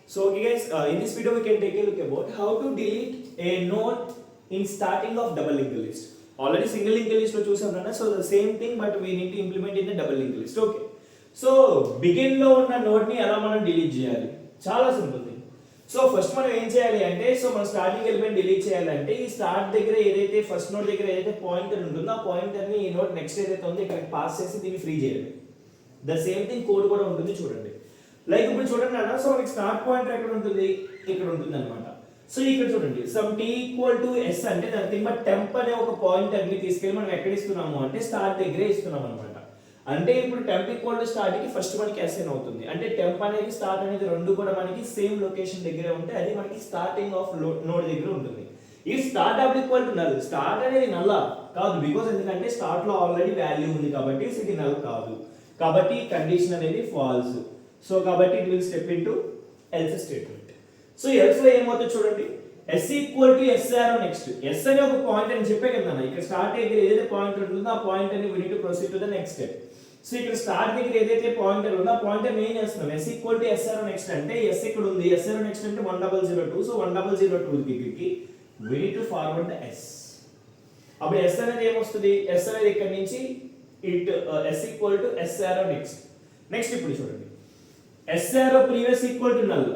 So okay guys, in this video we can take a look about how to delete a node in starting of double linked list. Already single linked list lo chusam rana, so the same thing but we need to implement in the double linked list. Okay. So begin లో ఉన్న node ని ఎలా మనం delete చేయాలి? చాలా simple thing. So first మనం ఏం చేయాలి అంటే మనం స్టార్టింగ్ ఎలిమెంట్ డిలీట్ చేయాలంటే ఈ స్టార్ట్ దగ్గర ఏదైతే ఫస్ట్ నోడ్ దగ్గర ఏదైతే పాయింటర్ ఉంటుందో ఆ పాయింటర్ ని ఈ నోడ్ నెక్స్ట్ ఏదైతే ఉందో ఇక్కడ పాస్ చేసి దీన్ని ఫ్రీ చేయాలి. ద సేమ్ థింగ్ కోడ్ కూడా ఉంటుంది చూడండి. లైక్ ఇప్పుడు చూడండి అన్న, సో మనకి స్టార్ట్ పాయింటర్ ఎక్కడ ఉంటుంది? ఇక్కడ ఉంటుంది అనమాట. సో ఇక్కడ చూడండి some t equal to s అంటే నథింగ్ బట్ టెంప్ అనే ఒక పాయింటర్ ని తీసుకెళ్ళి మనం ఎక్కడ ఇస్తున్నాము అంటే స్టార్ట్ దగ్గరే ఇస్తున్నాం అనమాట. అంటే ఇప్పుడు టెంప్ ఈక్వల్ టు స్టార్ట్ కి ఫస్ట్ మనకి అసైన్ అవుతుంది. అంటే టెంప్ అనేది స్టార్ట్ అనేది రెండు కూడా మనకి సేమ్ లొకేషన్ దగ్గరే ఉంటే అది మనకి స్టార్టింగ్ ఆఫ్ నోడ్ దగ్గర ఉంటుంది. ఈ start up equal to null, start అనేది నల్ కాదు, బికాజ్ ఎందుకంటే స్టార్ట్ లో ఆల్రెడీ వాల్యూ ఉంది కాబట్టి ఇది నల్ కాదు, కాబట్టి కండిషన్ అనేది ఫాల్స్. సో కాబట్టి it will step into else statement. So else లో ఏమవుతుంది చూడండి, s equal to s arrow next. s అనే ఒక పాయింట్ అని చెప్పే కదా ఇక్కడ స్టార్ట్ దగ్గర ఏదైతే పాయింటర్ ఉంటుందో ఆ పాయింటర్ ని we need to proceed to the next step. So ఇక్కడ స్టార్ట్ దగ్గర ఏదైతే పాయింటర్ ఉందో ఆ పాయింటర్ ని ఏం చేస్తున్నాం, s equal to s arrow next అంటే s ఇక్కడ ఉంది, s ఆరో నెక్స్ట్ అంటే 1002. సో 1002 కి we need to forward the s. అప్పుడు s అనేది ఏమొస్తుంది, s అనేది ఇక్కడ నుంచి it s equal to s arrow next. Next ఇప్పుడు చూడండి s arrow previous equal to null.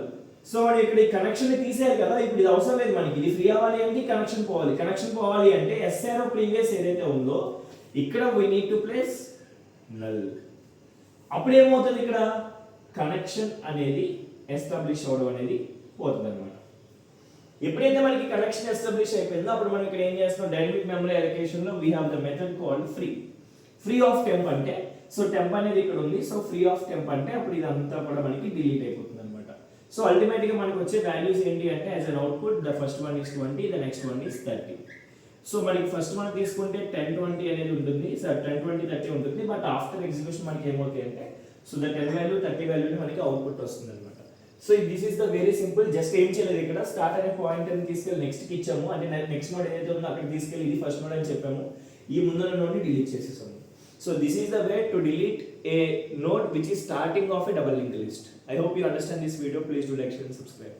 So మనం ఇక్కడ ఈ కనెక్షన్ ని తీసేయాలి కదా, ఇప్పుడు ఇది అవసరం లేదు మనకి, ఇది ఫ్రీ అవ్వాలి అంటే కనెక్షన్ పోవాలి. కనెక్షన్ పోవాలి అంటే s ఆరో ప్రీవియస్ ఏదైతే ఉందో ఇక్కడ we need to place null. అప్పుడు ఏమవుతుంది, ఇక్కడ కనెక్షన్ అనేది ఎస్టాబ్లిష్ అవడం అనేది పోతుంది అనమాట. ఎప్పుడైతే మనకి కనెక్షన్ ఎస్టాబ్లిష్ అయిపోయిందో అప్పుడు మనం ఇక్కడ ఏం చేస్తాం, డైనమిక్ మెమరీ అలొకేషన్ లో we have the method called free. Free of temp అంటే, సో టెంప్ అనేది ఇక్కడ ఉంది, సో ఫ్రీ ఆఫ్ టెంప్ అంటే అప్పుడు ఇదంతా కూడా మనకి డిలీట్ అయిపోతుంది అనమాట. సో అల్టిమేట్ గా మనకి వచ్చే వాల్యూస్ ఏంటి అంటే as an output the first one is 20, the next one is 30. So మనకి ఫస్ట్ మనం తీసుకుంటే 10 20 అనేది ఉంటుంది, సో 10 20 30 ఉంటుంది, బట్ ఆఫ్టర్ ఎగ్జిక్యూషన్ మనకి ఏమవుతాయి అంటే సో ద 10 వాల్యూ 30 వాల్యూని మనకి అవుట్పుట్ వస్తుంది అనమాట. So this is the very simple. Just ఏం చేయలేదు, ఇక్కడ స్టార్ట్ అనే పాయింట్ అని తీసుకెళ్ళి నెక్స్ట్ కి ఇచ్చాము, అంటే నెక్స్ట్ నోడ్ ఏదైతే ఉందో అక్కడ తీసుకెళ్ళి ఇది ఫస్ట్ నోడ్ అని చెప్పాము, ఈ ముందున్న నోడ్ ని డిలీట్ చేసేసాము. So this is the way to delete a node which is starting of a double linked list. I hope you understand this video. Please do like, share and subscribe.